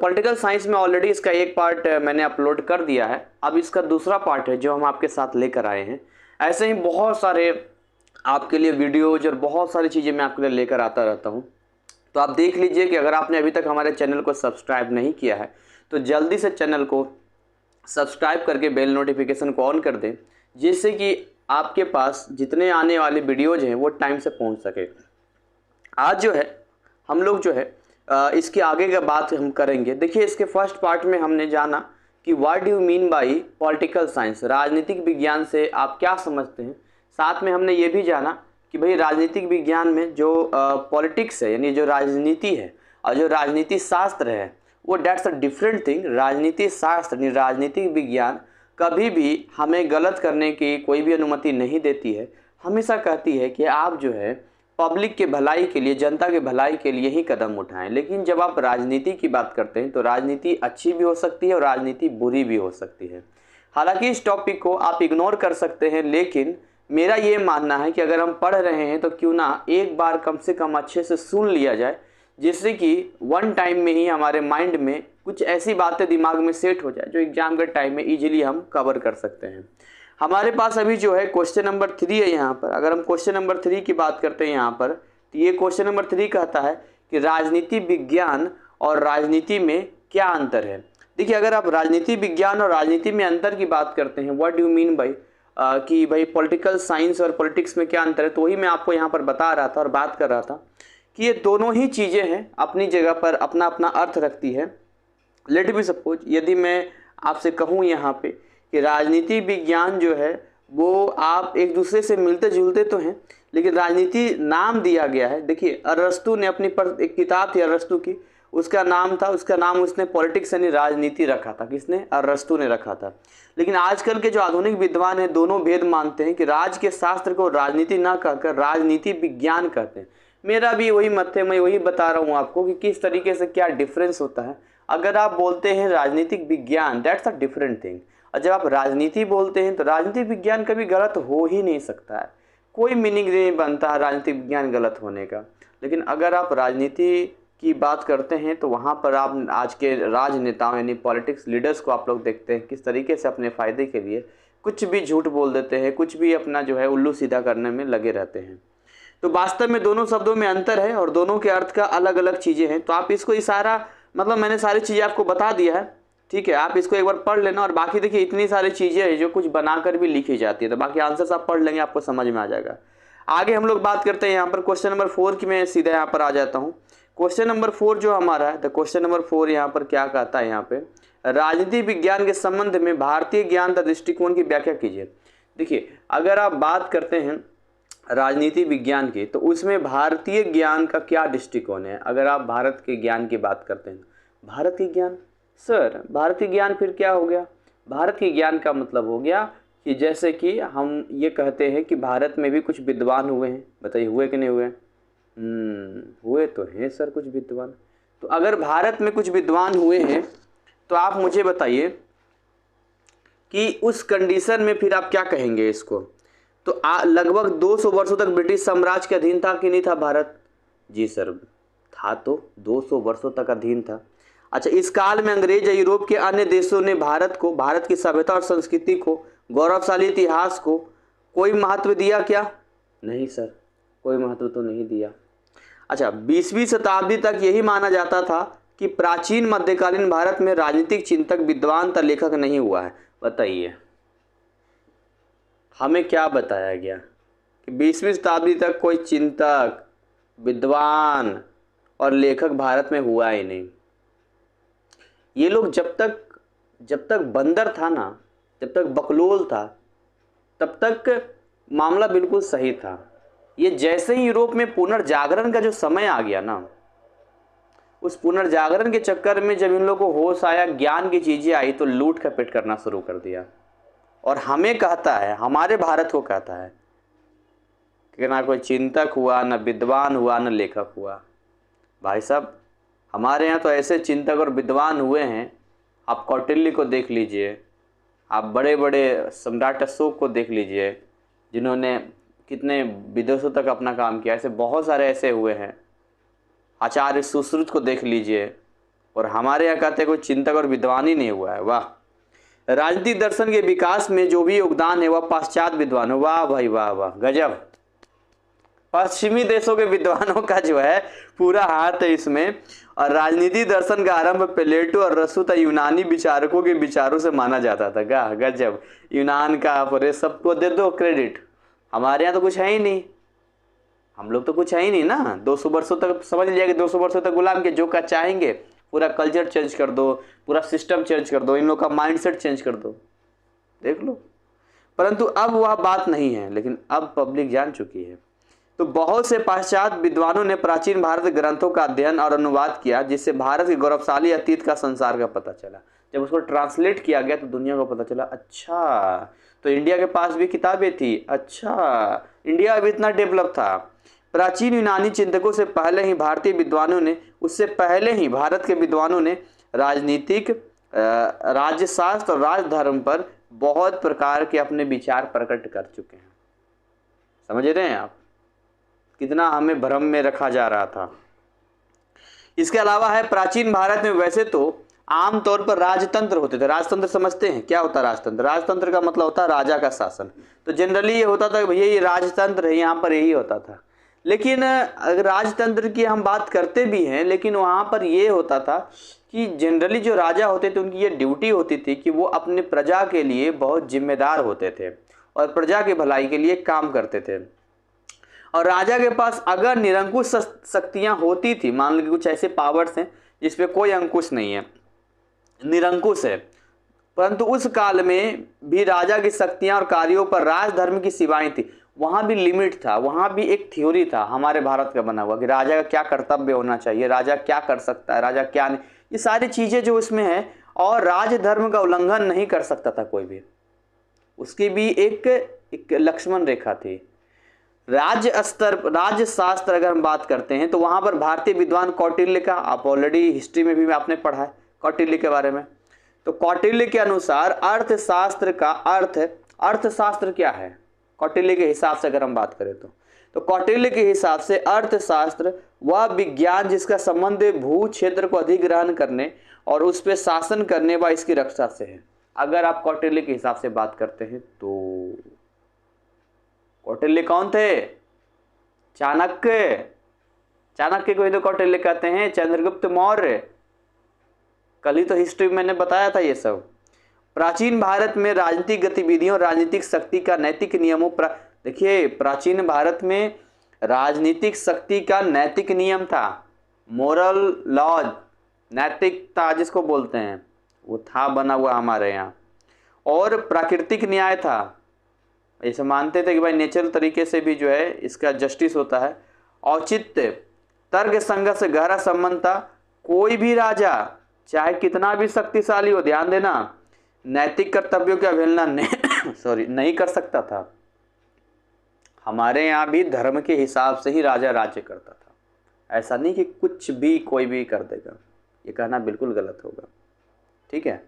Political science में already इसका एक पार्ट मैंने अपलोड कर दिया है, अब इसका दूसरा पार्ट है जो हम आपके साथ लेकर आए हैं। ऐसे ही बहुत सारे आपके लिए वीडियोज और बहुत सारी चीज़ें मैं आपके लिए लेकर आता रहता हूँ। तो आप देख लीजिए कि अगर आपने अभी तक हमारे चैनल को सब्सक्राइब नहीं किया है तो जल्दी से चैनल को सब्सक्राइब करके बेल नोटिफिकेशन को ऑन कर दें, जिससे कि आपके पास जितने आने वाले वीडियोज हैं वो टाइम से पहुंच सके। आज जो है हम लोग जो है इसके आगे का बात हम करेंगे। देखिए, इसके फर्स्ट पार्ट में हमने जाना कि what do you mean by political science, राजनीतिक विज्ञान से आप क्या समझते हैं। साथ में हमने ये भी जाना कि भाई राजनीतिक विज्ञान में जो पॉलिटिक्स है यानी जो राजनीति है और जो राजनीति शास्त्र है वो डेट्स अ डिफरेंट थिंग। राजनीति शास्त्र यानी राजनीतिक विज्ञान कभी भी हमें गलत करने की कोई भी अनुमति नहीं देती है, हमेशा कहती है कि आप जो है पब्लिक के भलाई के लिए, जनता के भलाई के लिए ही कदम उठाएं। लेकिन जब आप राजनीति की बात करते हैं तो राजनीति अच्छी भी हो सकती है और राजनीति बुरी भी हो सकती है। हालांकि इस टॉपिक को आप इग्नोर कर सकते हैं, लेकिन मेरा ये मानना है कि अगर हम पढ़ रहे हैं तो क्यों ना एक बार कम से कम अच्छे से सुन लिया जाए, जिससे कि वन टाइम में ही हमारे माइंड में कुछ ऐसी बातें दिमाग में सेट हो जाए जो एग्जाम के टाइम में इजीली हम कवर कर सकते हैं। हमारे पास अभी जो है क्वेश्चन नंबर 3 है यहाँ पर। अगर हम क्वेश्चन नंबर 3 की बात करते हैं यहाँ पर, तो ये क्वेश्चन नंबर 3 कहता है कि राजनीति विज्ञान और राजनीति में क्या अंतर है। देखिए, अगर आप राजनीति विज्ञान और राजनीति में अंतर की बात करते हैं, what do you mean by कि भाई पॉलिटिकल साइंस और पॉलिटिक्स में क्या अंतर है, तो वही मैं आपको यहाँ पर बता रहा था और बात कर रहा था कि ये दोनों ही चीज़ें हैं, अपनी जगह पर अपना अपना अर्थ रखती है। लेट बी सपोज, यदि मैं आपसे कहूँ यहाँ पे कि राजनीति विज्ञान जो है वो आप एक दूसरे से मिलते जुलते तो हैं, लेकिन राजनीति नाम दिया गया है। देखिए, अरस्तु ने अपनी एक किताब थी अरस्तु की, उसका नाम उसने पॉलिटिक्स यानी राजनीति रखा था। किसने? अरस्तु ने रखा था। लेकिन आजकल के जो आधुनिक विद्वान हैं दोनों भेद मानते हैं कि राज के शास्त्र को राजनीति ना कहकर राजनीति विज्ञान कहते हैं। मेरा भी वही मत है, मैं वही बता रहा हूँ आपको कि किस तरीके से क्या डिफरेंस होता है। अगर आप बोलते हैं राजनीतिक विज्ञान, दैट्स अ डिफरेंट थिंग, और जब आप राजनीति बोलते हैं तो राजनीतिक विज्ञान कभी गलत हो ही नहीं सकता है, कोई मीनिंग नहीं बनता राजनीतिक विज्ञान गलत होने का। लेकिन अगर आप राजनीति की बात करते हैं तो वहाँ पर आप आज के राजनेताओं यानी पॉलिटिक्स लीडर्स को आप लोग देखते हैं किस तरीके से अपने फ़ायदे के लिए कुछ भी झूठ बोल देते हैं, कुछ भी अपना जो है उल्लू सीधा करने में लगे रहते हैं। तो वास्तव में दोनों शब्दों में अंतर है और दोनों के अर्थ का अलग अलग चीज़ें हैं। तो आप इसको इशारा मतलब मैंने सारी चीज़ें आपको बता दिया है, ठीक है। आप इसको एक बार पढ़ लेना और बाकी देखिए इतनी सारी चीज़ें हैं जो कुछ बनाकर भी लिखी जाती है, तो बाकी आंसर्स आप पढ़ लेंगे आपको समझ में आ जाएगा। आगे हम लोग बात करते हैं यहाँ पर क्वेश्चन नंबर 4 की। मैं सीधा यहाँ पर आ जाता हूँ। क्वेश्चन नंबर 4 जो हमारा है, तो क्वेश्चन नंबर 4 यहाँ पर क्या कहता है, यहाँ पे राजनीति विज्ञान के संबंध में भारतीय ज्ञान तथा दृष्टिकोण की व्याख्या कीजिए। देखिए, अगर आप बात करते हैं राजनीति विज्ञान की तो उसमें भारतीय ज्ञान का क्या दृष्टिकोण है। अगर आप भारत के ज्ञान की बात करते हैं, भारतीय ज्ञान, सर भारतीय ज्ञान फिर क्या हो गया? भारत के ज्ञान का मतलब हो गया कि जैसे कि हम ये कहते हैं कि भारत में भी कुछ विद्वान हुए हैं। बताइए, हुए कि नहीं हुए? हुए तो हैं सर कुछ विद्वान। तो अगर भारत में कुछ विद्वान हुए हैं तो आप मुझे बताइए कि उस कंडीशन में फिर आप क्या कहेंगे इसको? तो लगभग 200 वर्षों तक ब्रिटिश साम्राज्य के अधीन था कि नहीं था भारत? जी सर था, तो 200 वर्षों तक अधीन था। अच्छा, इस काल में अंग्रेज या यूरोप के अन्य देशों ने भारत की सभ्यता और संस्कृति को, गौरवशाली इतिहास को कोई महत्व दिया क्या? नहीं सर, कोई महत्व तो नहीं दिया। अच्छा, 20वीं शताब्दी तक यही माना जाता था कि प्राचीन मध्यकालीन भारत में राजनीतिक चिंतक, विद्वान तथा लेखक नहीं हुआ है। बताइए हमें क्या बताया गया कि 20वीं शताब्दी तक कोई चिंतक, विद्वान और लेखक भारत में हुआ ही नहीं। ये लोग जब तक बंदर था ना, जब तक बकलोल था, तब तक मामला बिल्कुल सही था। ये जैसे ही यूरोप में पुनर्जागरण का जो समय आ गया ना, उस पुनर्जागरण के चक्कर में जब इन लोगों को होश आया, ज्ञान की चीज़ें आई, तो लूट खपेट करना शुरू कर दिया। और हमें कहता है, हमारे भारत को कहता है कि ना कोई चिंतक हुआ, ना विद्वान हुआ, ना लेखक हुआ। भाई साहब, हमारे यहाँ तो ऐसे चिंतक और विद्वान हुए हैं। आप कौटिल्य को देख लीजिए, आप बड़े बड़े सम्राट अशोक को देख लीजिए, जिन्होंने कितने विदेशों तक अपना काम किया। ऐसे बहुत सारे ऐसे हुए हैं। आचार्य सुश्रुत को देख लीजिए, और हमारे यहाँ कहते हैं कोई चिंतक और विद्वान ही नहीं हुआ है। वाह। राजनीतिक दर्शन के विकास में जो भी योगदान है वह पाश्चात्य विद्वानों, वाह भाई वाह वाह, गजब। पश्चिमी देशों के विद्वानों का जो है पूरा हाथ है इसमें। और राजनीति दर्शन का आरंभ प्लेटो और अरस्तु तथा यूनानी विचारकों के विचारों से माना जाता था। गजब, यूनान का पूरे सबको दे दो क्रेडिट। हमारे यहाँ तो कुछ है ही नहीं, हम लोग तो कुछ है ही नहीं ना। 200 वर्षों तक समझ लिया कि 200 वर्षों तक गुलाम के जो का चाहेंगे, पूरा कल्चर चेंज कर दो, पूरा सिस्टम चेंज कर दो, इन लोग का माइंडसेट चेंज कर दो, देख लो। परंतु अब वह बात नहीं है, लेकिन अब पब्लिक जान चुकी है। तो बहुत से पाश्चात्य विद्वानों ने प्राचीन भारत ग्रंथों का अध्ययन और अनुवाद किया, जिससे भारत के गौरवशाली अतीत का संसार का पता चला। जब उसको ट्रांसलेट किया गया तो दुनिया को पता चला, अच्छा तो इंडिया के पास भी किताबें थी, अच्छा इंडिया अभी इतना डेवलप था। प्राचीन यूनानी चिंतकों से पहले ही भारतीय विद्वानों ने, उससे पहले ही भारत के विद्वानों ने राजनीतिक, राज्यशास्त्र और राजधर्म पर बहुत प्रकार के अपने विचार प्रकट कर चुके हैं। समझ रहे हैं आप कितना हमें भ्रम में रखा जा रहा था। इसके अलावा है प्राचीन भारत में वैसे तो आमतौर पर राजतंत्र होते थे। राजतंत्र समझते हैं क्या होता है राजतंत्र? राजतंत्र का मतलब होता है राजा का शासन। तो जनरली ये होता था भैया ये राजतंत्र है, यहाँ पर यही होता था। लेकिन अगर राजतंत्र की हम बात करते भी हैं, लेकिन वहाँ पर ये होता था कि जनरली जो राजा होते थे उनकी ये ड्यूटी होती थी कि वो अपने प्रजा के लिए बहुत जिम्मेदार होते थे और प्रजा के भलाई के लिए काम करते थे। और राजा के पास अगर निरंकुश शक्तियाँ होती थी, मान लो कि कुछ ऐसे पावर्स हैं जिसपे कोई अंकुश नहीं है, निरंकुश है, परंतु उस काल में भी राजा की शक्तियाँ और कार्यों पर राजधर्म की सीमाएं थी। वहाँ भी लिमिट था, वहाँ भी एक थ्योरी था हमारे भारत का बना हुआ कि राजा का क्या कर्तव्य होना चाहिए, राजा क्या कर सकता है, राजा क्या नहीं, ये सारी चीज़ें जो इसमें है। और राजधर्म का उल्लंघन नहीं कर सकता था कोई भी, उसकी भी एक लक्ष्मण रेखा थी। राज्य स्तर, राज्य शास्त्र अगर हम बात करते हैं तो वहाँ पर भारतीय विद्वान कौटिल्य का, आप ऑलरेडी हिस्ट्री में भी आपने पढ़ा है कौटिल्य के बारे में। तो कौटिल्य के अनुसार अर्थशास्त्र का अर्थशास्त्र क्या है कौटिल्य के हिसाब से अगर हम बात करें तो कौटिल्य के हिसाब से अर्थशास्त्र वह विज्ञान जिसका संबंध भू क्षेत्र को अधिग्रहण करने और उस पर शासन करने व इसकी रक्षा से है। अगर आप कौटिल्य के हिसाब से बात करते हैं तो कौटिल्य कौन थे? चाणक्य। चाणक्य को ही तो कौटिल्य कहते हैं, चंद्रगुप्त मौर्य। कल ही तो हिस्ट्री में मैंने बताया था ये सब। प्राचीन भारत में राजनीतिक गतिविधियों, राजनीतिक शक्ति का नैतिक नियमों पर देखिए, प्राचीन भारत में राजनीतिक शक्ति का नैतिक नियम था, मोरल लॉज, नैतिकता जिसको बोलते हैं, वो था बना हुआ हमारे यहाँ। और प्राकृतिक न्याय था, ऐसे मानते थे कि भाई नेचुरल तरीके से भी जो है इसका जस्टिस होता है। औचित्य, तर्क संगत से गहरा संबंध था। कोई भी राजा चाहे कितना भी शक्तिशाली हो, ध्यान देना, नैतिक कर्तव्यों की अवहेलना नहीं कर सकता था। हमारे यहाँ भी धर्म के हिसाब से ही राजा राज्य करता था, ऐसा नहीं कि कुछ भी कोई भी कर देगा, ये कहना बिल्कुल गलत होगा। ठीक है।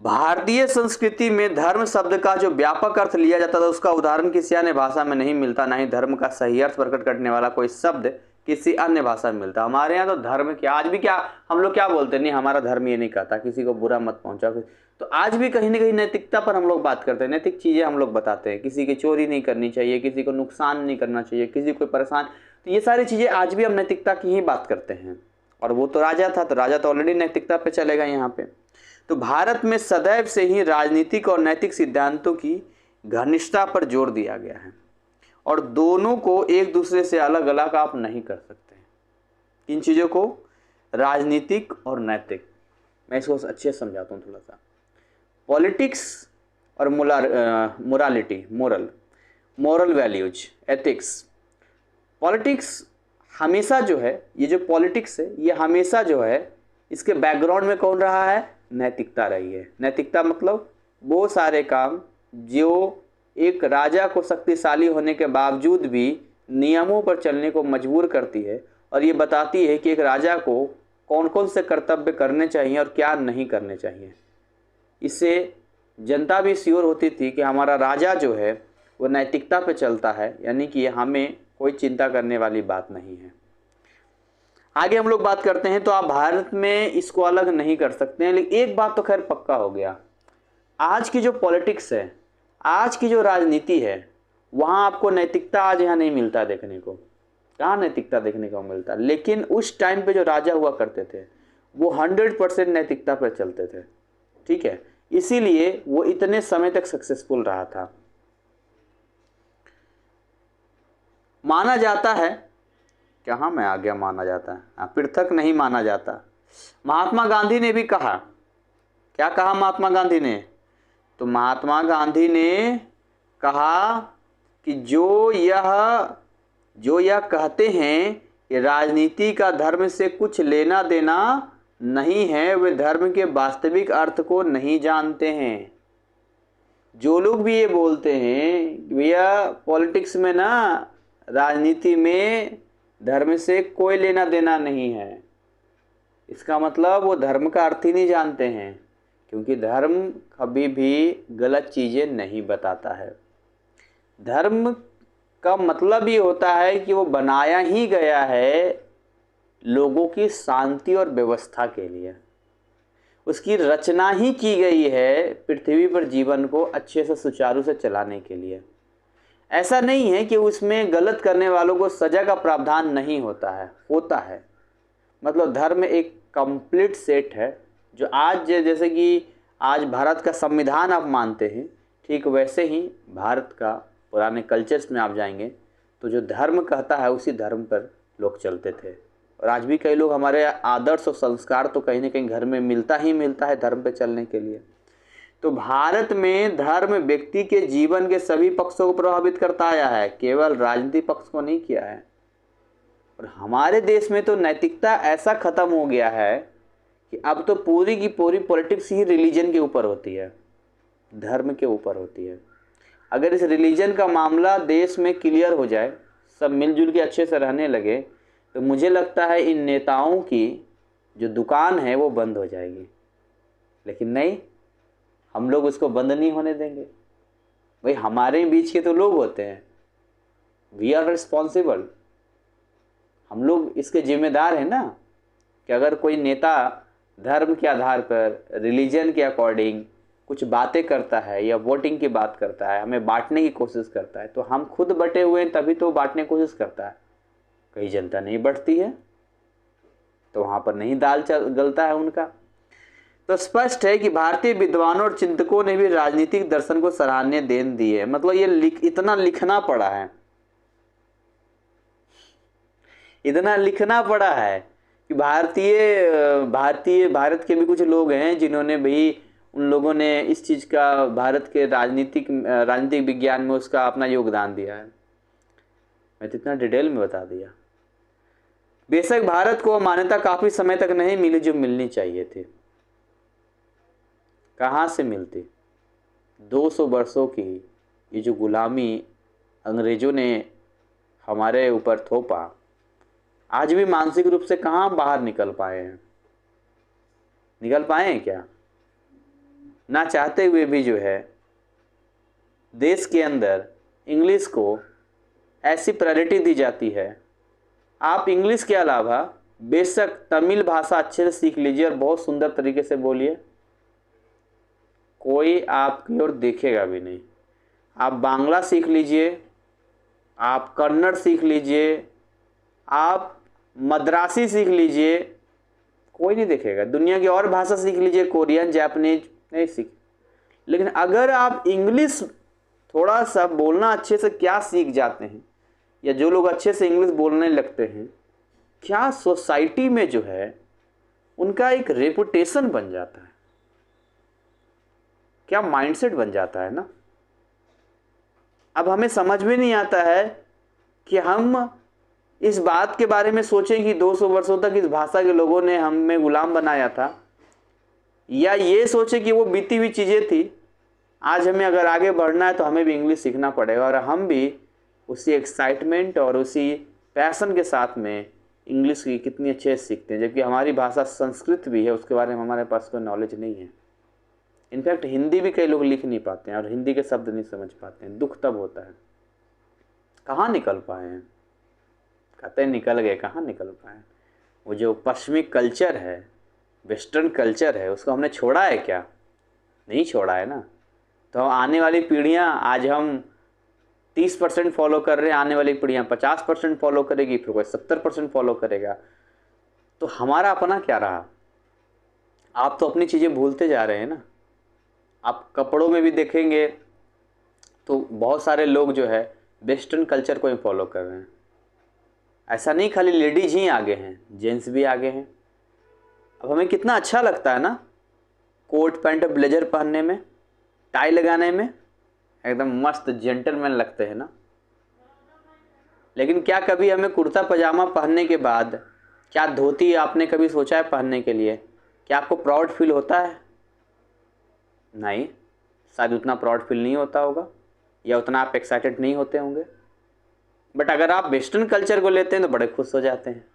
भारतीय संस्कृति में धर्म शब्द का जो व्यापक अर्थ लिया जाता था उसका उदाहरण किसी अन्य भाषा में नहीं मिलता, ना ही धर्म का सही अर्थ प्रकट करने वाला कोई शब्द किसी अन्य भाषा में मिलता। हमारे यहाँ तो धर्म क्या, आज भी क्या हम लोग क्या बोलते हैं, नहीं हमारा धर्म ये नहीं कहता किसी को बुरा मत पहुंचाओ। तो आज भी कहीं ना कहीं नैतिकता पर हम लोग बात करते हैं, नैतिक चीज़ें हम लोग बताते हैं, किसी की चोरी नहीं करनी चाहिए, किसी को नुकसान नहीं करना चाहिए, किसी को परेशान, तो ये सारी चीज़ें आज भी हम नैतिकता की ही बात करते हैं। और वो तो राजा था, तो राजा तो ऑलरेडी नैतिकता पे चलेगा यहाँ पे। तो भारत में सदैव से ही राजनीतिक और नैतिक सिद्धांतों की घनिष्ठता पर जोर दिया गया है और दोनों को एक दूसरे से अलग अलग आप नहीं कर सकते। इन चीज़ों को, राजनीतिक और नैतिक, मैं इसको अच्छे से समझाता हूँ थोड़ा सा। पॉलिटिक्स और morality, moral values, ethics. Politics हमेशा जो है, ये जो पॉलिटिक्स है ये हमेशा जो है इसके बैकग्राउंड में कौन रहा है? नैतिकता रही है। नैतिकता मतलब वो सारे काम जो एक राजा को शक्तिशाली होने के बावजूद भी नियमों पर चलने को मजबूर करती है और ये बताती है कि एक राजा को कौन कौन से कर्तव्य करने चाहिए और क्या नहीं करने चाहिए। इससे जनता भी श्योर होती थी कि हमारा राजा जो है वो नैतिकता पे चलता है, यानी कि हमें कोई चिंता करने वाली बात नहीं है। आगे हम लोग बात करते हैं। तो आप भारत में इसको अलग नहीं कर सकते हैं, लेकिन एक बात तो खैर पक्का हो गया, आज की जो पॉलिटिक्स है, आज की जो राजनीति है, वहाँ आपको नैतिकता आज यहाँ नहीं मिलता देखने को। कहाँ नैतिकता देखने को मिलता? लेकिन उस टाइम पे जो राजा हुआ करते थे वो 100% नैतिकता पर चलते थे, ठीक है, इसीलिए वो इतने समय तक सक्सेसफुल रहा था। माना जाता है, कहाँ मैं आ गया, माना जाता है, पृथक नहीं माना जाता। महात्मा गांधी ने भी कहा, क्या कहा महात्मा गांधी ने? तो महात्मा गांधी ने कहा कि जो यह कहते हैं कि राजनीति का धर्म से कुछ लेना देना नहीं है, वे धर्म के वास्तविक अर्थ को नहीं जानते हैं। जो लोग भी ये बोलते हैं भैया पॉलिटिक्स में ना, राजनीति में धर्म से कोई लेना देना नहीं है, इसका मतलब वो धर्म का अर्थ ही नहीं जानते हैं, क्योंकि धर्म कभी भी गलत चीज़ें नहीं बताता है। धर्म का मतलब ये होता है कि वो बनाया ही गया है लोगों की शांति और व्यवस्था के लिए, उसकी रचना ही की गई है पृथ्वी पर जीवन को अच्छे से सुचारू से चलाने के लिए। ऐसा नहीं है कि उसमें गलत करने वालों को सजा का प्रावधान नहीं होता है, होता है। मतलब धर्म एक कंप्लीट सेट है, जो आज जैसे कि आज भारत का संविधान आप मानते हैं, ठीक वैसे ही भारत का पुराने कल्चर्स में आप जाएंगे तो जो धर्म कहता है उसी धर्म पर लोग चलते थे। और आज भी कई लोग, हमारे आदर्श और संस्कार तो कहीं ना कहीं घर में मिलता ही मिलता है धर्म पे चलने के लिए। तो भारत में धर्म व्यक्ति के जीवन के सभी पक्षों को प्रभावित करता आया है, केवल राजनीतिक पक्ष को नहीं किया है। और हमारे देश में तो नैतिकता ऐसा खत्म हो गया है कि अब तो पूरी की पूरी पॉलिटिक्स ही रिलीजन के ऊपर होती है, धर्म के ऊपर होती है। अगर इस रिलीजन का मामला देश में क्लियर हो जाए, सब मिलजुल के अच्छे से रहने लगे, तो मुझे लगता है इन नेताओं की जो दुकान है वो बंद हो जाएगी। लेकिन नहीं, हम लोग उसको बंद नहीं होने देंगे। भाई हमारे बीच के तो लोग होते हैं, वी आर रिस्पॉन्सिबल, हम लोग इसके जिम्मेदार हैं ना, कि अगर कोई नेता धर्म के आधार पर, रिलीजन के अकॉर्डिंग कुछ बातें करता है या वोटिंग की बात करता है, हमें बांटने की कोशिश करता है, तो हम खुद बटे हुए हैं तभी तो बांटने की कोशिश करता है। कहीं जनता नहीं बढ़ती है तो वहाँ पर नहीं दाल गलता है उनका। तो स्पष्ट है कि भारतीय विद्वानों और चिंतकों ने भी राजनीतिक दर्शन को सराहनीय देन दी है। मतलब ये इतना लिखना पड़ा है, इतना लिखना पड़ा है कि भारत के भी कुछ लोग हैं जिन्होंने भी, उन लोगों ने इस चीज़ का भारत के राजनीतिक विज्ञान में उसका अपना योगदान दिया है। मैं तो इतना डिटेल में बता दिया। बेशक भारत को मान्यता काफ़ी समय तक नहीं मिली जो मिलनी चाहिए थी। कहाँ से मिलती? 200 वर्षों की ये जो गुलामी अंग्रेज़ों ने हमारे ऊपर थोपा, आज भी मानसिक रूप से कहाँ बाहर निकल पाए हैं? निकल पाए हैं क्या? ना चाहते हुए भी जो है देश के अंदर इंग्लिश को ऐसी प्रायोरिटी दी जाती है। आप इंग्लिश के अलावा बेशक तमिल भाषा अच्छे से सीख लीजिए और बहुत सुंदर तरीके से बोलिए, कोई आपकी ओर देखेगा भी नहीं। आप बांग्ला सीख लीजिए, आप कन्नड़ सीख लीजिए, आप मद्रासी सीख लीजिए, कोई नहीं देखेगा। दुनिया की और भाषा सीख लीजिए, कोरियन, जापानीज, नहीं सीख। लेकिन अगर आप इंग्लिश थोड़ा सा बोलना अच्छे से क्या सीख जाते हैं, या जो लोग अच्छे से इंग्लिश बोलने लगते हैं, क्या सोसाइटी में जो है उनका एक रेपुटेशन बन जाता है, क्या माइंडसेट बन जाता है ना। अब हमें समझ में नहीं आता है कि हम इस बात के बारे में सोचें कि 200 वर्षों तक इस भाषा के लोगों ने हमें गुलाम बनाया था, या ये सोचें कि वो बीती हुई चीज़ें थी, आज हमें अगर आगे बढ़ना है तो हमें भी इंग्लिश सीखना पड़ेगा, और हम भी उसी एक्साइटमेंट और उसी पैशन के साथ में इंग्लिश की कितनी अच्छे से सीखते हैं, जबकि हमारी भाषा संस्कृत भी है, उसके बारे में हमारे पास कोई नॉलेज नहीं है। इनफैक्ट हिंदी भी कई लोग लिख नहीं पाते हैं और हिंदी के शब्द नहीं समझ पाते हैं। दुख तब होता है। कहाँ निकल पाए हैं? कहते हैं निकल गए, कहाँ निकल पाए? वो जो पश्चिमी कल्चर है, वेस्टर्न कल्चर है, उसको हमने छोड़ा है क्या? नहीं छोड़ा है ना। तो आने वाली पीढ़ियाँ, आज हम 30% फॉलो कर रहे हैं, आने वाली पीढ़ियाँ 50% फॉलो करेगी, फिर कोई 70% फॉलो करेगा। तो हमारा अपना क्या रहा? आप तो अपनी चीज़ें भूलते जा रहे हैं ना। आप कपड़ों में भी देखेंगे तो बहुत सारे लोग जो है वेस्टर्न कल्चर को ही फॉलो कर रहे हैं। ऐसा नहीं खाली लेडीज ही आगे हैं, जेंट्स भी आगे हैं। अब हमें कितना अच्छा लगता है ना कोट पैंट ब्लेजर पहनने में, टाई लगाने में, एकदम मस्त जेंटलमैन लगते हैं ना। लेकिन क्या कभी हमें कुर्ता पजामा पहनने के बाद, क्या धोती आपने कभी सोचा है पहनने के लिए? क्या आपको प्राउड फील होता है? नहीं, शायद उतना प्राउड फील नहीं होता होगा, या उतना आप एक्साइटेड नहीं होते होंगे। बट अगर आप वेस्टर्न कल्चर को लेते हैं तो बड़े खुश हो जाते हैं।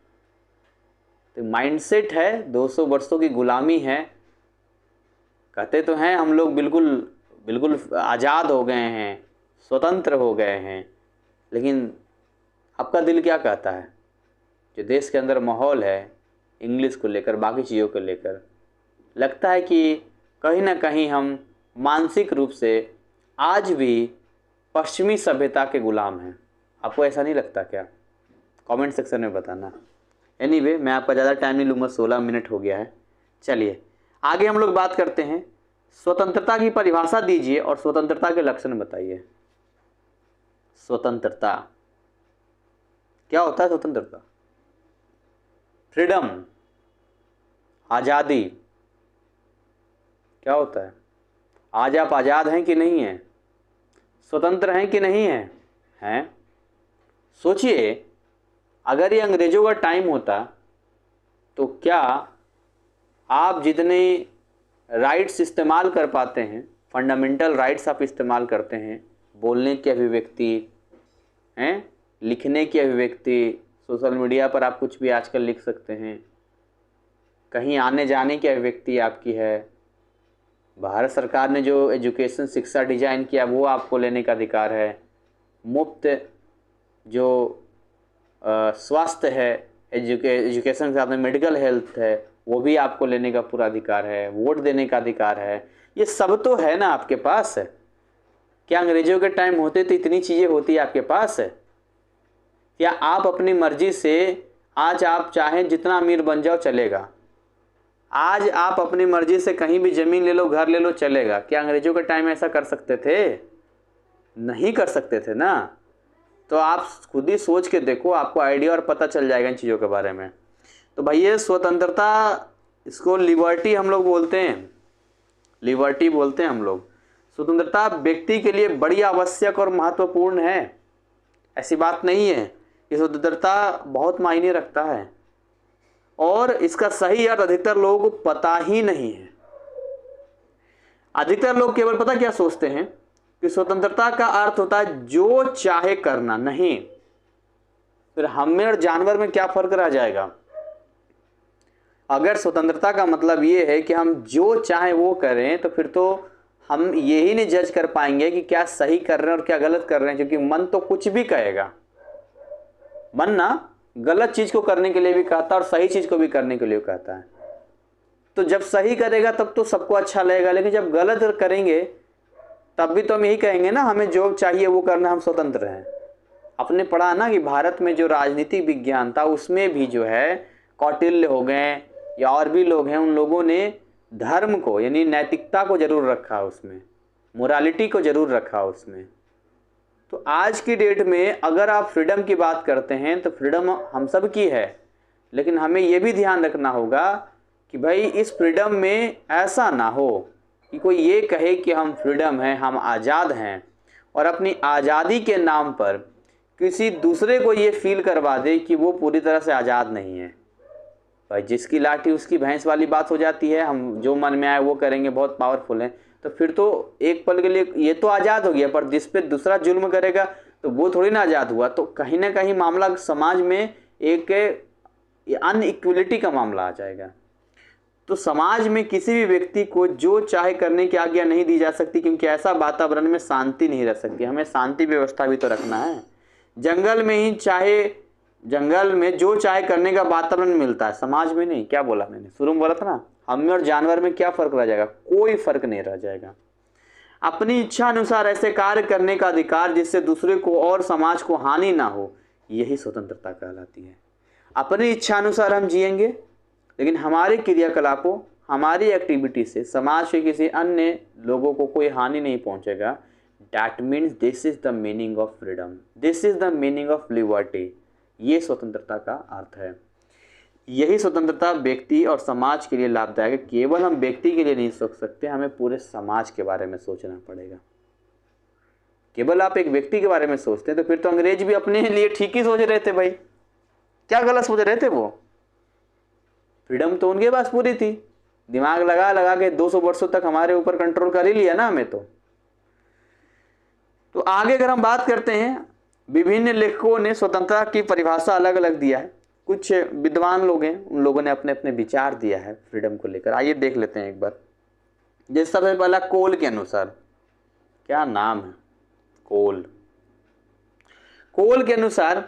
तो माइंडसेट है, 200 वर्षों की गुलामी है। कहते तो हैं हम लोग बिल्कुल आज़ाद हो गए हैं, स्वतंत्र हो गए हैं, लेकिन आपका दिल क्या कहता है? जो देश के अंदर माहौल है इंग्लिश को लेकर, बाकी चीज़ों को लेकर, लगता है कि कहीं ना कहीं हम मानसिक रूप से आज भी पश्चिमी सभ्यता के गुलाम हैं। आपको ऐसा नहीं लगता क्या? कमेंट सेक्शन में बताना। एनीवे, मैं आपका ज़्यादा टाइम नहीं लूँगा, 16 मिनट हो गया है। चलिए आगे हम लोग बात करते हैं। स्वतंत्रता की परिभाषा दीजिए और स्वतंत्रता के लक्षण बताइए। स्वतंत्रता क्या होता है? स्वतंत्रता, फ्रीडम, आज़ादी, क्या होता है? आज आप आज़ाद हैं कि नहीं हैं? स्वतंत्र हैं कि नहीं हैं? हैं? सोचिए, अगर ये अंग्रेज़ों का टाइम होता तो क्या आप जितने राइट्स इस्तेमाल कर पाते हैं, फंडामेंटल राइट्स आप इस्तेमाल करते हैं, बोलने की अभिव्यक्ति हैं, लिखने की अभिव्यक्ति, सोशल मीडिया पर आप कुछ भी आजकल लिख सकते हैं, कहीं आने जाने की अभिव्यक्ति आपकी है, भारत सरकार ने जो एजुकेशन शिक्षा डिजाइन किया वो आपको लेने का अधिकार है, मुफ्त जो स्वास्थ्य है, एजुकेशन के साथ में मेडिकल हेल्थ है, वो भी आपको लेने का पूरा अधिकार है, वोट देने का अधिकार है, ये सब तो है ना आपके पास। क्या अंग्रेजों के टाइम होते तो इतनी चीज़ें होती आपके पास? क्या आप अपनी मर्जी से आज आप चाहें जितना अमीर बन जाओ चलेगा? आज आप अपनी मर्जी से कहीं भी ज़मीन ले लो, घर ले लो, चलेगा? क्या अंग्रेजों के टाइम ऐसा कर सकते थे? नहीं कर सकते थे ना। तो आप खुद ही सोच के देखो, आपको आइडिया और पता चल जाएगा इन चीज़ों के बारे में। तो भाई ये स्वतंत्रता, इसको लिबर्टी हम लोग बोलते हैं, लिबर्टी बोलते हैं हम लोग। स्वतंत्रता व्यक्ति के लिए बड़ी आवश्यक और महत्वपूर्ण है, ऐसी बात नहीं है। ये स्वतंत्रता बहुत मायने रखता है और इसका सही अर्थ अधिकतर लोगों को पता ही नहीं है। अधिकतर लोग केवल पता क्या सोचते हैं कि स्वतंत्रता का अर्थ होता है जो चाहे करना। नहीं, फिर हम में और जानवर में क्या फर्क रह जाएगा? अगर स्वतंत्रता का मतलब ये है कि हम जो चाहे वो करें, तो फिर तो हम यही नहीं जज कर पाएंगे कि क्या सही कर रहे हैं और क्या गलत कर रहे हैं, क्योंकि मन तो कुछ भी कहेगा। मन ना गलत चीज़ को करने के लिए भी कहता है और सही चीज़ को भी करने के लिए कहता है। तो जब सही करेगा तब तो सबको अच्छा लगेगा, लेकिन जब गलत करेंगे तब भी तो हम यही कहेंगे ना, हमें जो चाहिए वो करना, हम स्वतंत्र हैं। आपने पढ़ा ना कि भारत में जो राजनीतिक विज्ञान था उसमें भी जो है कौटिल्य हो गए या और भी लोग हैं, उन लोगों ने धर्म को यानी नैतिकता को जरूर रखा, उसमें मोरालिटी को जरूर रखा उसमें। तो आज की डेट में अगर आप फ्रीडम की बात करते हैं तो फ्रीडम हम सब की है, लेकिन हमें यह भी ध्यान रखना होगा कि भाई इस फ्रीडम में ऐसा ना हो कि कोई ये कहे कि हम फ्रीडम हैं, हम आज़ाद हैं, और अपनी आज़ादी के नाम पर किसी दूसरे को ये फील करवा दे कि वो पूरी तरह से आज़ाद नहीं है। भाई जिसकी लाठी उसकी भैंस वाली बात हो जाती है, हम जो मन में आए वो करेंगे, बहुत पावरफुल हैं। तो फिर तो एक पल के लिए ये तो आज़ाद हो गया, पर जिस पे दूसरा जुल्म करेगा तो वो थोड़ी ना आज़ाद हुआ। तो कहीं ना कहीं मामला समाज में एक अनइक्वलिटी का मामला आ जाएगा। तो समाज में किसी भी व्यक्ति को जो चाहे करने की आज्ञा नहीं दी जा सकती, क्योंकि ऐसा वातावरण में शांति नहीं रह सकती। हमें शांति व्यवस्था भी तो रखना है। जंगल में ही चाहे जंगल में जो चाहे करने का वातावरण मिलता है, समाज में नहीं। क्या बोला मैंने, शुरू में बोला था ना, हम में और जानवर में क्या फर्क रह जाएगा, कोई फर्क नहीं रह जाएगा। अपनी इच्छा अनुसार ऐसे कार्य करने का अधिकार जिससे दूसरे को और समाज को हानि ना हो, यही स्वतंत्रता कहलाती है। अपनी इच्छा अनुसार हम जिएंगे, लेकिन हमारे क्रियाकलापों, हमारी एक्टिविटी से समाज के किसी अन्य लोगों को कोई हानि नहीं पहुंचेगा। That means this is the meaning of freedom. This is the meaning of liberty. ये स्वतंत्रता का अर्थ है। यही स्वतंत्रता व्यक्ति और समाज के लिए लाभदायक है। केवल हम व्यक्ति के लिए नहीं सोच सकते, हमें पूरे समाज के बारे में सोचना पड़ेगा। केवल आप एक व्यक्ति के बारे में सोचते हैं तो फिर तो अंग्रेज भी अपने लिए ठीक ही सोच रहे थे भाई, क्या गलत सोच रहे थे वो? फ्रीडम तो उनके पास पूरी थी, दिमाग लगा लगा के 200 वर्षों तक हमारे ऊपर कंट्रोल कर ही लिया ना हमें। तो आगे अगर हम बात करते हैं, विभिन्न लेखकों ने स्वतंत्रता की परिभाषा अलग अलग दिया है। कुछ विद्वान लोग हैं, उन लोगों ने अपने अपने विचार दिया है फ्रीडम को लेकर। आइए देख लेते हैं एक बार। जैसे सबसे पहला कोल के अनुसार, क्या नाम है, कोल के अनुसार,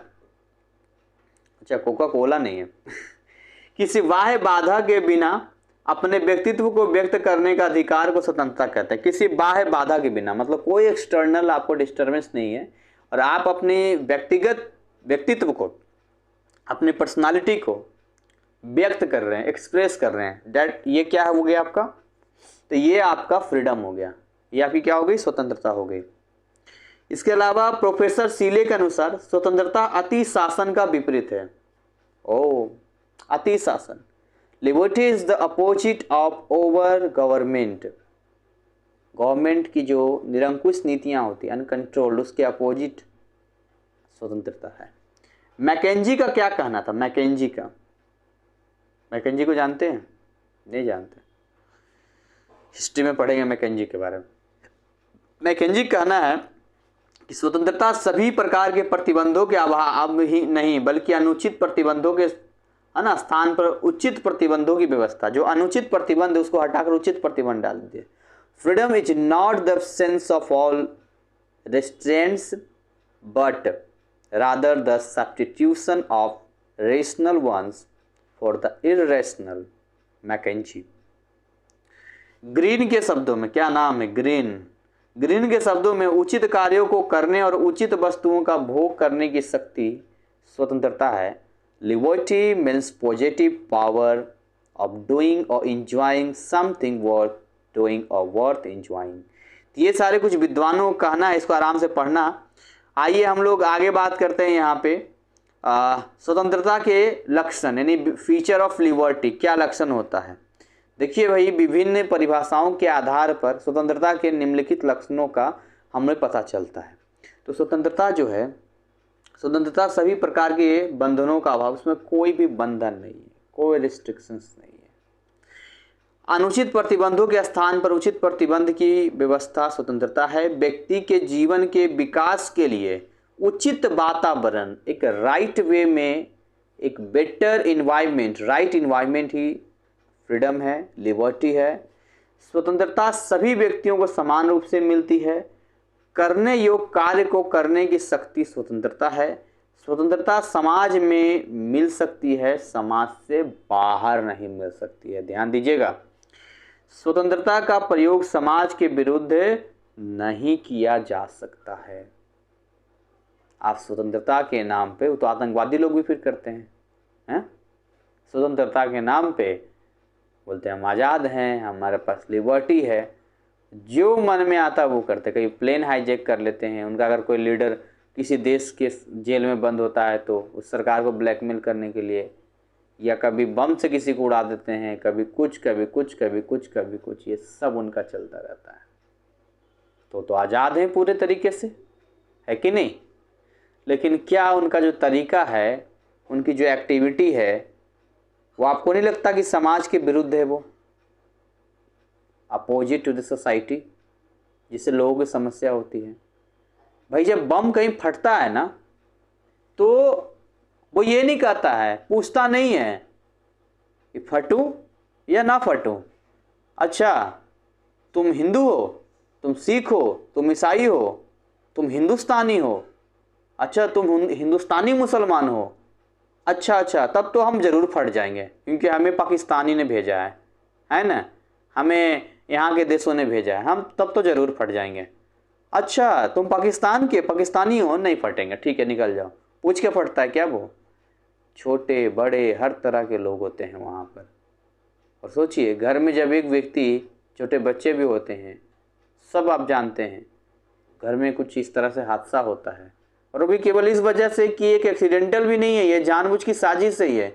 अच्छा कोका कोला नहीं है किसी बाह्य बाधा के बिना अपने व्यक्तित्व को व्यक्त करने का अधिकार को स्वतंत्रता कहते हैं। किसी बाह्य बाधा के बिना, मतलब कोई एक्सटर्नल आपको डिस्टर्बेंस नहीं है और आप अपने व्यक्तिगत व्यक्तित्व को, अपनी पर्सनालिटी को व्यक्त कर रहे हैं, एक्सप्रेस कर रहे हैं। दैट ये क्या हो गया आपका, तो ये आपका फ्रीडम हो गया, ये आपकी क्या हो गई, स्वतंत्रता हो गई। इसके अलावा प्रोफेसर सीले के अनुसार स्वतंत्रता अति शासन का विपरीत है। ओ, अति शासन, liberty is the opposite of over government. Government की जो निरंकुश नीतियां होती हैं, अनकंट्रोल्ड, उसके अपोजिट स्वतंत्रता है। मैकेंजी का क्या कहना था, मैकेंजी को जानते हैं? नहीं जानते, हिस्ट्री में पढ़ेंगे मैकेंजी के बारे में। मैकेंजी का कहना है कि स्वतंत्रता सभी प्रकार के प्रतिबंधों के अभाव ही नहीं, बल्कि अनुचित प्रतिबंधों के स्थान पर उचित प्रतिबंधों की व्यवस्था। जो अनुचित प्रतिबंध है उसको हटाकर उचित प्रतिबंध डाल दीजिए। Freedom is not the sense of all restraints but rather the substitution of rational ones for the irrational. Mackenzie. Green के शब्दों में, क्या नाम है, ग्रीन के शब्दों में उचित कार्यों को करने और उचित वस्तुओं का भोग करने की शक्ति स्वतंत्रता है। Liberty means positive power of doing और इंजॉइंग समथिंग वर्थ डूइंग और वर्थ इंजॉइंग। ये सारे कुछ विद्वानों का कहना है, इसको आराम से पढ़ना। आइए हम लोग आगे बात करते हैं यहाँ पे स्वतंत्रता के लक्षण, यानी फीचर ऑफ लिबर्टी, क्या लक्षण होता है। देखिए भाई, विभिन्न परिभाषाओं के आधार पर स्वतंत्रता के निम्नलिखित लक्षणों का हमें पता चलता है। तो स्वतंत्रता जो है, स्वतंत्रता सभी प्रकार के बंधनों का अभाव, उसमें कोई भी बंधन नहीं है, कोई रिस्ट्रिक्शंस नहीं है। अनुचित प्रतिबंधों के स्थान पर उचित प्रतिबंध की व्यवस्था स्वतंत्रता है। व्यक्ति के जीवन के विकास के लिए उचित वातावरण, एक राइट वे में, एक बेटर इन्वायरमेंट, राइट इन्वायरमेंट ही फ्रीडम है, लिबर्टी है। स्वतंत्रता सभी व्यक्तियों को समान रूप से मिलती है। करने योग्य कार्य को करने की शक्ति स्वतंत्रता है। स्वतंत्रता समाज में मिल सकती है, समाज से बाहर नहीं मिल सकती है। ध्यान दीजिएगा, स्वतंत्रता का प्रयोग समाज के विरुद्ध नहीं किया जा सकता है। आप स्वतंत्रता के नाम पे, तो आतंकवादी लोग भी फिर करते हैं, स्वतंत्रता के नाम पे बोलते हैं हम आज़ाद हैं, हमारे पास लिबर्टी है, जो मन में आता वो करते। कहीं प्लेन हाईजैक कर लेते हैं, उनका अगर कोई लीडर किसी देश के जेल में बंद होता है तो उस सरकार को ब्लैकमेल करने के लिए, या कभी बम से किसी को उड़ा देते हैं, कभी कुछ कभी कुछ कभी कुछ कभी कुछ, ये सब उनका चलता रहता है। तो आज़ाद हैं पूरे तरीके से, है कि नहीं? लेकिन क्या उनका जो तरीका है, उनकी जो एक्टिविटी है, वो आपको नहीं लगता कि समाज के विरुद्ध है? वो अपोजिट टू द सोसाइटी, जिससे लोगों की समस्या होती है। भाई जब बम कहीं फटता है ना, तो वो ये नहीं कहता है, पूछता नहीं है कि फटूं या ना फटूं। अच्छा तुम हिंदू हो, तुम सिख हो, तुम ईसाई हो, तुम हिंदुस्तानी हो, अच्छा तुम हिंदुस्तानी मुसलमान हो, अच्छा, तब तो हम ज़रूर फट जाएंगे, क्योंकि हमें पाकिस्तानी ने भेजा है ना, हमें यहाँ के देशों ने भेजा है, हम तब तो ज़रूर फट जाएंगे। अच्छा, तुम पाकिस्तानी हो, नहीं फटेंगे, ठीक है निकल जाओ। पूछ के फटता है क्या वो? छोटे बड़े हर तरह के लोग होते हैं वहाँ पर। और सोचिए, घर में जब एक व्यक्ति, छोटे बच्चे भी होते हैं, सब आप जानते हैं, घर में कुछ इस तरह से हादसा होता है, और वो भी केवल इस वजह से कि एक एक्सीडेंटल भी नहीं है, ये जानबूझ की साजिश ही है,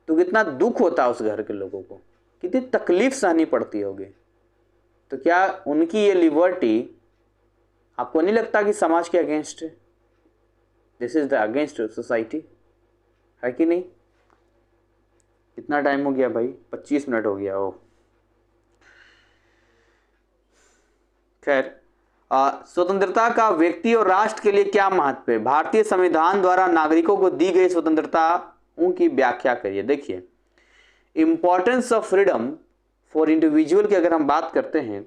तो कितना दुख होता है उस घर के लोगों को, कितनी तकलीफ सहनी पड़ती होगी। तो क्या उनकी ये लिबर्टी आपको नहीं लगता कि समाज के अगेंस्ट है? This is the against society, है कि नहीं? कितना टाइम हो गया भाई? 25 मिनट हो गया। ओ खैर, स्वतंत्रता का व्यक्ति और राष्ट्र के लिए क्या महत्व है? भारतीय संविधान द्वारा नागरिकों को दी गई स्वतंत्रताओं की व्याख्या करिए। देखिए, importance of freedom for individual की अगर हम बात करते हैं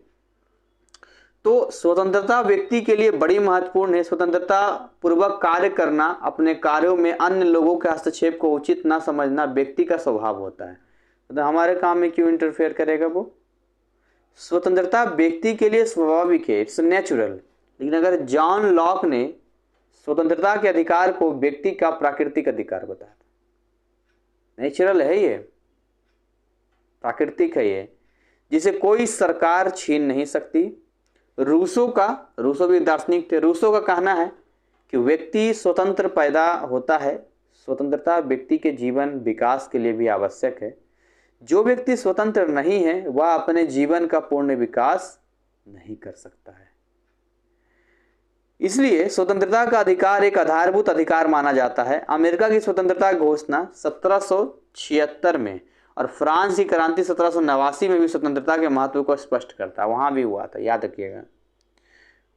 तो स्वतंत्रता व्यक्ति के लिए बड़ी महत्वपूर्ण है। स्वतंत्रता पूर्वक कार्य करना, अपने कार्यों में अन्य लोगों के हस्तक्षेप को उचित ना समझना व्यक्ति का स्वभाव होता है। तो हमारे काम में क्यों इंटरफेयर करेगा वो? स्वतंत्रता व्यक्ति के लिए स्वाभाविक है, इट्स नेचुरल। लेकिन अगर जॉन लॉक ने स्वतंत्रता के अधिकार को व्यक्ति का प्राकृतिक अधिकार बताया, नेचुरल है ये, प्राकृतिक है ये, जिसे कोई सरकार छीन नहीं सकती। रूसो भी दार्शनिक थे, रूसो का कहना है कि व्यक्ति स्वतंत्र पैदा होता है, स्वतंत्रता व्यक्ति के जीवन विकास के लिए भी आवश्यक है। जो व्यक्ति स्वतंत्र नहीं है वह अपने जीवन का पूर्ण विकास नहीं कर सकता है। इसलिए स्वतंत्रता का अधिकार एक आधारभूत अधिकार माना जाता है। अमेरिका की स्वतंत्रता घोषणा 1776 में और फ्रांस की क्रांति 1789 में भी स्वतंत्रता के महत्व को स्पष्ट करता है। वहां भी हुआ था, याद रखिएगा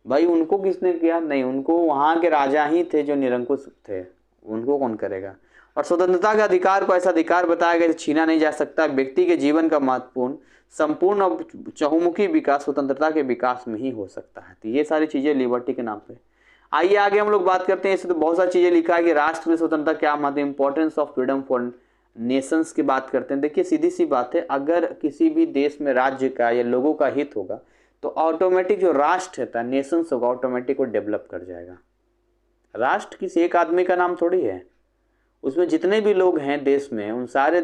भाई। उनको किसने किया? नहीं, उनको वहां के राजा ही थे जो निरंकुश थे, उनको कौन करेगा। और स्वतंत्रता के अधिकार को ऐसा अधिकार बताया गया छीना नहीं जा सकता। व्यक्ति के जीवन का महत्वपूर्ण, संपूर्ण और चहुमुखी विकास स्वतंत्रता के विकास में ही हो सकता है। तो ये सारी चीजें लिबर्टी के नाम पे। आइए आगे हम लोग बात करते हैं। इसमें तो बहुत सारी चीजें लिखा है कि राष्ट्र की स्वतंत्रता क्या महत्व, importance of freedom for Nations की बात करते हैं। देखिए, सीधी सी बात है, अगर किसी भी देश में राज्य का या लोगों का हित होगा तो ऑटोमेटिक जो राष्ट्र होता है, नेशंस होगा, ऑटोमेटिक वो डेवलप कर जाएगा। राष्ट्र किसी एक आदमी का नाम थोड़ी है, उसमें जितने भी लोग हैं देश में, उन सारे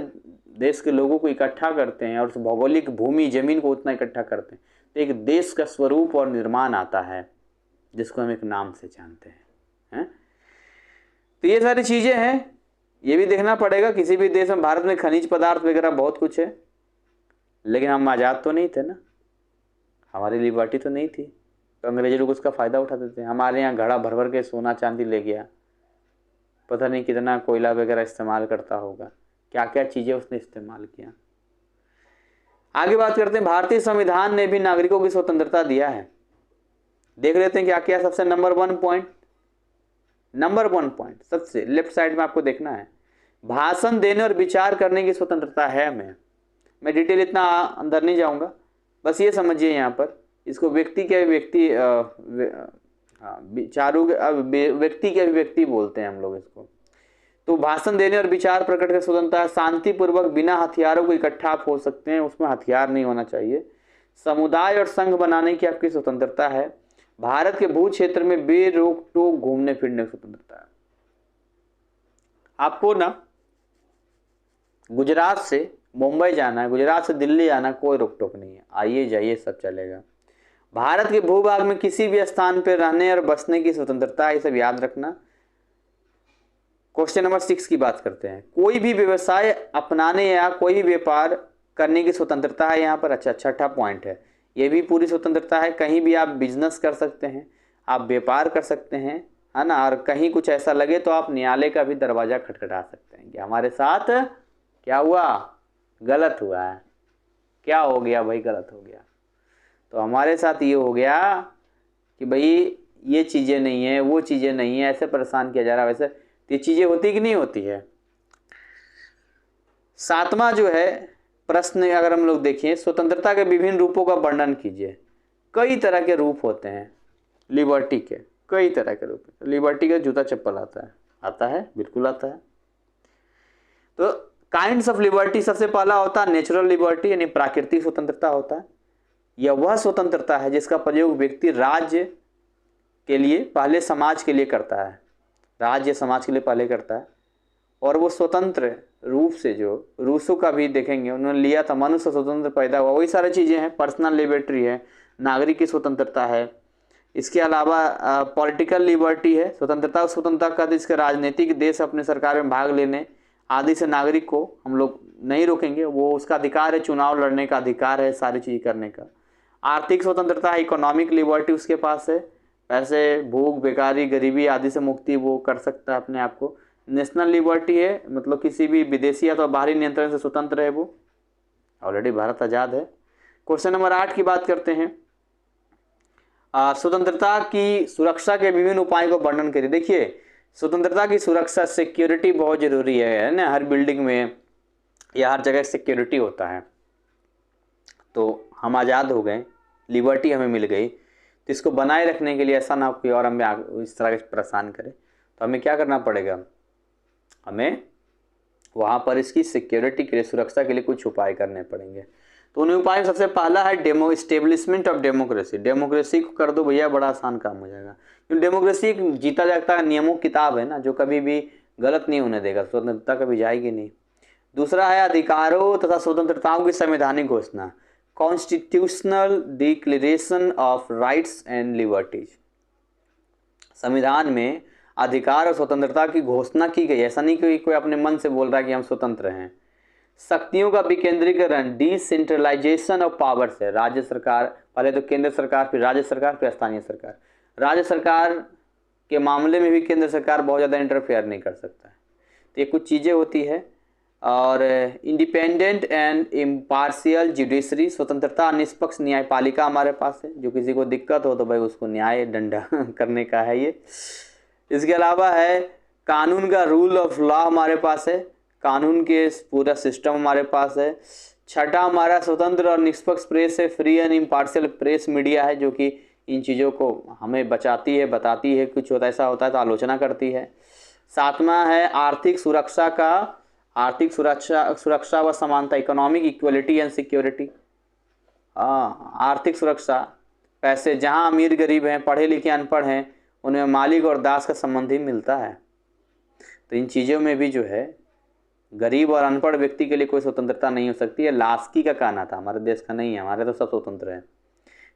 देश के लोगों को इकट्ठा करते हैं और उस भौगोलिक भूमि जमीन को उतना इकट्ठा करते हैं तो एक देश का स्वरूप और निर्माण आता है, जिसको हम एक नाम से जानते हैं। तो ये सारी चीजें हैं, ये भी देखना पड़ेगा। किसी भी देश में, भारत में खनिज पदार्थ वगैरह बहुत कुछ है, लेकिन हम आज़ाद तो नहीं थे ना, हमारी लिबर्टी तो नहीं थी, तो अंग्रेजी लोग उसका फ़ायदा उठाते थे। हमारे यहाँ घड़ा भर भर के सोना चांदी ले गया, पता नहीं कितना कोयला वगैरह इस्तेमाल करता होगा, क्या क्या चीज़ें उसने इस्तेमाल किया। आगे बात करते हैं, भारतीय संविधान ने भी नागरिकों की स्वतंत्रता दिया है। देख लेते हैं क्या क्या। सबसे नंबर वन पॉइंट सबसे लेफ्ट साइड में आपको देखना है, भाषण देने और विचार करने की स्वतंत्रता है। मैं डिटेल इतना अंदर नहीं जाऊंगा, बस ये समझिए यहाँ पर इसको व्यक्ति के अभिव्यक्ति बोलते हैं हम लोग इसको। तो भाषण देने और विचार प्रकट कर स्वतंत्रता, शांतिपूर्वक बिना हथियारों को इकट्ठा आप हो सकते हैं, उसमें हथियार नहीं होना चाहिए। समुदाय और संघ बनाने की आपकी स्वतंत्रता है। भारत के भू क्षेत्र में बेरोक टोक घूमने फिरने की स्वतंत्रता है। आपको ना गुजरात से मुंबई जाना है, गुजरात से दिल्ली जाना, कोई रोक टोक नहीं है, आइए जाइए सब चलेगा। भारत के भूभाग में किसी भी स्थान पर रहने और बसने की स्वतंत्रता है, ये सब याद रखना। क्वेश्चन नंबर 6 की बात करते हैं, कोई भी व्यवसाय अपनाने या कोई भी व्यापार करने की स्वतंत्रता है यहाँ पर। अच्छा, छठा पॉइंट है, ये भी पूरी स्वतंत्रता है। कहीं भी आप बिजनेस कर सकते हैं, आप व्यापार कर सकते हैं, है ना। और कहीं कुछ ऐसा लगे तो आप न्यायालय का भी दरवाजा खटखटा सकते हैं कि हमारे साथ क्या हुआ, गलत हुआ है, क्या हो गया भाई, गलत हो गया। तो हमारे साथ ये हो गया कि भाई ये चीज़ें नहीं है, वो चीज़ें नहीं है, ऐसे परेशान किया जा रहा है, वैसे ये चीज़ें होती कि नहीं होती है। 7वां जो है प्रश्न, अगर हम लोग देखें, स्वतंत्रता के विभिन्न रूपों का वर्णन कीजिए। कई तरह के रूप होते हैं लिबर्टी के, कई तरह के रूप। लिबर्टी का जूता चप्पल आता है बिल्कुल आता है। तो काइंड्स ऑफ लिबर्टी, सबसे पहला होता है नेचुरल लिबर्टी यानी प्राकृतिक स्वतंत्रता होता है। यह वह स्वतंत्रता है जिसका प्रयोग व्यक्ति राज्य के लिए पहले समाज के लिए करता है, राज्य समाज के लिए पहले करता है, और वो स्वतंत्र रूप से, जो रूसों का भी देखेंगे उन्होंने लिया था, मनुष्य स्वतंत्र पैदा हुआ, वही सारी चीज़ें हैं। पर्सनल लिबर्टी है, नागरिक की स्वतंत्रता है। इसके अलावा पॉलिटिकल लिबर्टी है, स्वतंत्रता का इसके राजनीतिक देश अपने सरकार में भाग लेने आदि से नागरिक को हम लोग नहीं रोकेंगे, वो उसका अधिकार है, चुनाव लड़ने का अधिकार है, सारी चीज़ करने का। आर्थिक स्वतंत्रता है, इकोनॉमिक लिबर्टी उसके पास है, पैसे, भूख, बेकारी, गरीबी आदि से मुक्ति वो कर सकता है अपने आप को। नेशनल लिबर्टी है, मतलब किसी भी विदेशी या तो बाहरी नियंत्रण से स्वतंत्र है वो, ऑलरेडी भारत आज़ाद है। क्वेश्चन नंबर 8 की बात करते हैं। स्वतंत्रता की सुरक्षा के विभिन्न उपायों को वर्णन करिए। देखिए, स्वतंत्रता की सुरक्षा, सिक्योरिटी बहुत जरूरी है ना। हर बिल्डिंग में या हर जगह सिक्योरिटी होता है। तो हम आज़ाद हो गए, लिबर्टी हमें मिल गई, तो इसको बनाए रखने के लिए ऐसा ना कोई और हमें इस तरह के परेशान करे, तो हमें क्या करना पड़ेगा, हमें वहाँ पर इसकी सिक्योरिटी के लिए, सुरक्षा के लिए कुछ उपाय करने पड़ेंगे। तो उन उपाय में सबसे पहला है एस्टेब्लिशमेंट ऑफ डेमोक्रेसी। डेमोक्रेसी को कर दो भैया, बड़ा आसान काम हो जाएगा। क्योंकि डेमोक्रेसी एक जीता जागता नियमों की किताब है ना, जो कभी भी गलत नहीं होने देगा, स्वतंत्रता कभी जाएगी नहीं। दूसरा है अधिकारों तथा स्वतंत्रताओं की संवैधानिक घोषणा, constitutional declaration of rights and liberties. संविधान में अधिकार और स्वतंत्रता की घोषणा की गई। ऐसा नहीं कि कोई अपने मन से बोल रहा है कि हम स्वतंत्र हैं। शक्तियों का विकेंद्रीकरण, डिसेंट्रलाइजेशन ऑफ पावर्स है। राज्य सरकार, पहले तो केंद्र सरकार, फिर राज्य सरकार, फिर स्थानीय सरकार। राज्य सरकार के मामले में भी केंद्र सरकार बहुत ज़्यादा इंटरफेयर नहीं कर सकता है। तो ये कुछ चीज़ें होती है। और इंडिपेंडेंट एंड इम्पार्शियल जुडिशरी, स्वतंत्रता, निष्पक्ष न्यायपालिका हमारे पास है। जो किसी को दिक्कत हो तो भाई उसको न्याय दंड करने का है ये। इसके अलावा है कानून का, रूल ऑफ लॉ हमारे पास है, कानून के पूरा सिस्टम हमारे पास है। छठा हमारा स्वतंत्र और निष्पक्ष प्रेस है, free and impartial press media है, जो कि इन चीज़ों को हमें बचाती है, बताती है, कुछ होता ऐसा होता है तो आलोचना करती है। सातवां है आर्थिक सुरक्षा का, आर्थिक सुरक्षा व समानता, इकोनॉमिक इक्वलिटी एंड सिक्योरिटी। आर्थिक सुरक्षा, पैसे, जहाँ अमीर गरीब हैं, पढ़े लिखे अनपढ़ हैं, उनमें मालिक और दास का संबंध ही मिलता है। तो इन चीज़ों में भी जो है गरीब और अनपढ़ व्यक्ति के लिए कोई स्वतंत्रता नहीं हो सकती है। लास्की का कहना था, हमारे देश का नहीं है, हमारे तो सब स्वतंत्र है।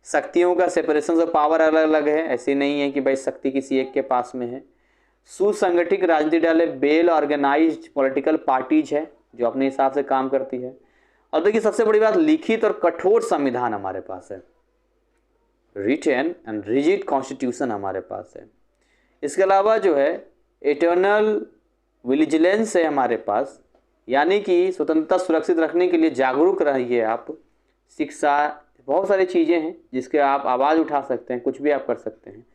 शक्तियों का सेपरेशन ऑफ पावर अलग अलग है, ऐसी नहीं है कि भाई शक्ति किसी एक के पास में है। सुसंगठित राजनीति डाले, वेल ऑर्गेनाइज्ड पॉलिटिकल पार्टीज है जो अपने हिसाब से काम करती है। और देखिए सबसे बड़ी बात, लिखित और कठोर संविधान हमारे पास है, रिटन एंड रिजिड कॉन्स्टिट्यूशन हमारे पास है। इसके अलावा जो है इटर्नल विजिलेंस है हमारे पास, यानी कि स्वतंत्रता सुरक्षित रखने के लिए जागरूक रहिए आप। शिक्षा, बहुत सारी चीज़ें हैं जिसके आप आवाज़ उठा सकते हैं, कुछ भी आप कर सकते हैं।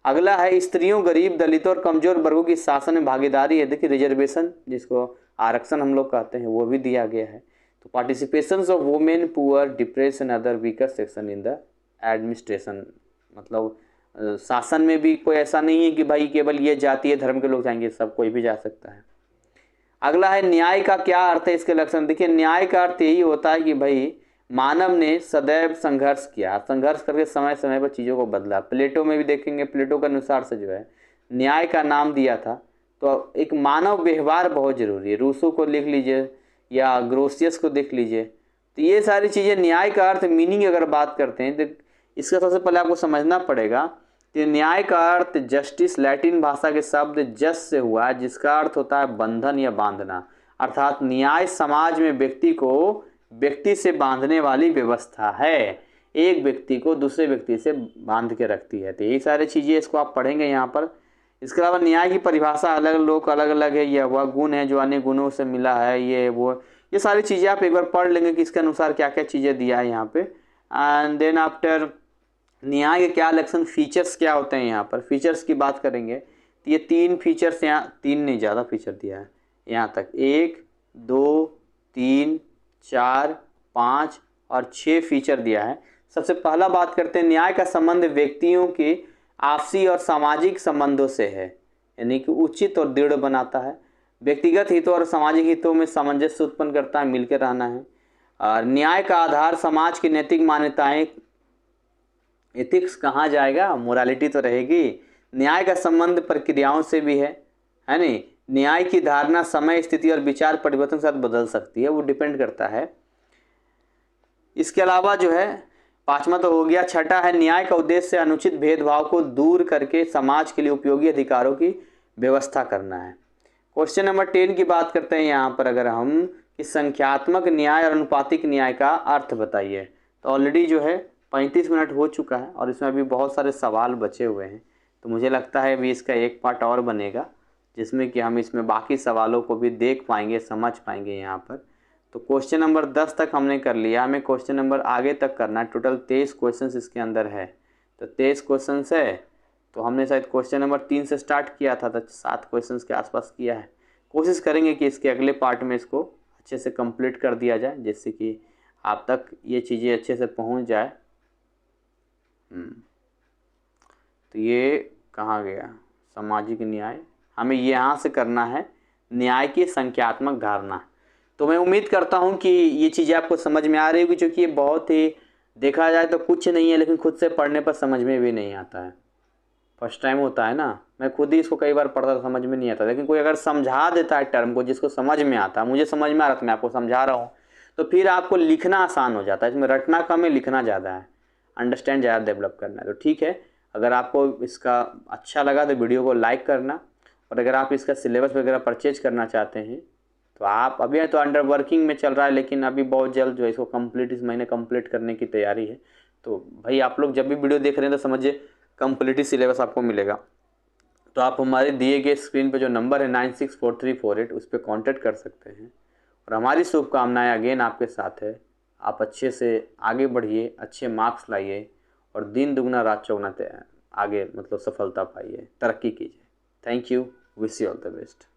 अगला है स्त्रियों, गरीब, दलितों और कमजोर वर्गों की शासन में भागीदारी है। देखिए रिजर्वेशन, जिसको आरक्षण हम लोग कहते हैं, वो भी दिया गया है। तो participation of women, poor, depress and other weaker section in the administration, मतलब शासन में भी कोई ऐसा नहीं है कि भाई केवल ये जातीय धर्म के लोग जाएंगे, सब कोई भी जा सकता है। अगला है न्याय का क्या अर्थ है, इसके लक्षण। देखिए न्याय का अर्थ यही होता है कि भाई मानव ने सदैव संघर्ष किया, संघर्ष करके समय समय पर चीज़ों को बदला। प्लेटो में भी देखेंगे, प्लेटो के अनुसार से जो है न्याय का नाम दिया था। तो एक मानव व्यवहार बहुत जरूरी है। रूसो को लिख लीजिए या ग्रोसियस को देख लीजिए, तो ये सारी चीज़ें न्याय का अर्थ, मीनिंग अगर बात करते हैं तो इसका सबसे पहले आपको समझना पड़ेगा कि न्याय का अर्थ जस्टिस, लैटिन भाषा के शब्द जस से हुआ है, जिसका अर्थ होता है बंधन या बांधना। अर्थात न्याय समाज में व्यक्ति को व्यक्ति से बांधने वाली व्यवस्था है, एक व्यक्ति को दूसरे व्यक्ति से बांध के रखती है। तो यही सारी चीज़ें इसको आप पढ़ेंगे यहाँ पर। इसके अलावा न्याय की परिभाषा अलग लोग अलग अलग है। यह वह गुण है जो अन्य गुणों से मिला है, ये वो, ये सारी चीज़ें आप एक बार पढ़ लेंगे कि इसके अनुसार क्या क्या चीज़ें दिया है यहाँ पे। एंड देन आफ्टर न्याय के क्या लक्षण, फीचर्स क्या होते हैं। यहाँ पर फीचर्स की बात करेंगे तो ये 3 फीचर्स, यहाँ 3 नहीं ज़्यादा फीचर दिया है यहाँ तक, 1 2 3 4 5 और 6 फीचर दिया है। सबसे पहला बात करते हैं, न्याय का संबंध व्यक्तियों के आपसी और सामाजिक संबंधों से है, यानी कि उचित और दृढ़ बनाता है। व्यक्तिगत हितों और सामाजिक हितों में सामंजस्य उत्पन्न करता है, मिलकर रहना है। और न्याय का आधार समाज की नैतिक मान्यताएं, एथिक्स कहाँ जाएगा, मोरालिटी तो रहेगी। न्याय का संबंध प्रक्रियाओं से भी है नहीं। न्याय की धारणा समय, स्थिति और विचार परिवर्तन के साथ बदल सकती है, वो डिपेंड करता है। इसके अलावा जो है 5वां तो हो गया। छठा है न्याय का उद्देश्य अनुचित भेदभाव को दूर करके समाज के लिए उपयोगी अधिकारों की व्यवस्था करना है। क्वेश्चन नंबर 10 की बात करते हैं यहाँ पर अगर हम कि संख्यात्मक न्याय और अनुपातिक न्याय का अर्थ बताइए। तो ऑलरेडी जो है 35 मिनट हो चुका है और इसमें अभी बहुत सारे सवाल बचे हुए हैं, तो मुझे लगता है अभी इसका एक पार्ट और बनेगा जिसमें कि हम इसमें बाकी सवालों को भी देख पाएंगे, समझ पाएंगे यहाँ पर। तो क्वेश्चन नंबर 10 तक हमने कर लिया, हमें क्वेश्चन नंबर आगे तक करना है। टोटल 23 क्वेश्चन इसके अंदर है, तो 23 क्वेश्चन है। तो हमने शायद क्वेश्चन नंबर 3 से स्टार्ट किया था, तो 7 क्वेश्चन के आसपास किया है। कोशिश करेंगे कि इसके अगले पार्ट में इसको अच्छे से कंप्लीट कर दिया जाए, जिससे कि आप तक ये चीज़ें अच्छे से पहुंच जाए। तो ये कहाँ गया, सामाजिक न्याय, हमें यहाँ से करना है न्याय की संख्यात्मक धारणा। तो मैं उम्मीद करता हूँ कि ये चीज़ें आपको समझ में आ रही होगी, क्योंकि ये बहुत ही देखा जाए तो कुछ नहीं है, लेकिन खुद से पढ़ने पर समझ में भी नहीं आता है। फर्स्ट टाइम होता है ना, मैं खुद ही इसको कई बार पढ़ता था, समझ में नहीं आता, लेकिन कोई अगर समझा देता है टर्म को, जिसको समझ में आता है, मुझे समझ में आ रहा था, मैं आपको समझा रहा हूँ, तो फिर आपको लिखना आसान हो जाता है। इसमें रटना कम है, लिखना ज़्यादा है, अंडरस्टैंड ज़्यादा डेवलप करना है। तो ठीक है, अगर आपको इसका अच्छा लगा तो वीडियो को लाइक करना, और अगर आप इसका सिलेबस वगैरह परचेज करना चाहते हैं तो आप, अभी तो अंडर वर्किंग में चल रहा है, लेकिन अभी बहुत जल्द जो है इसको कंप्लीट, इस महीने कंप्लीट करने की तैयारी है। तो भाई आप लोग जब भी वीडियो देख रहे हैं तो समझिए कंप्लीट ही सिलेबस आपको मिलेगा। तो आप हमारे दिए गए स्क्रीन पे जो नंबर है 964348 उस पर कॉन्टैक्ट कर सकते हैं। और हमारी शुभकामनाएं अगेन आपके साथ है, आप अच्छे से आगे बढ़िए, अच्छे मार्क्स लाइए और दिन दुगना रात चौगुना आगे मतलब सफलता पाइए, तरक्की कीजिए। Thank you, wish you all the best.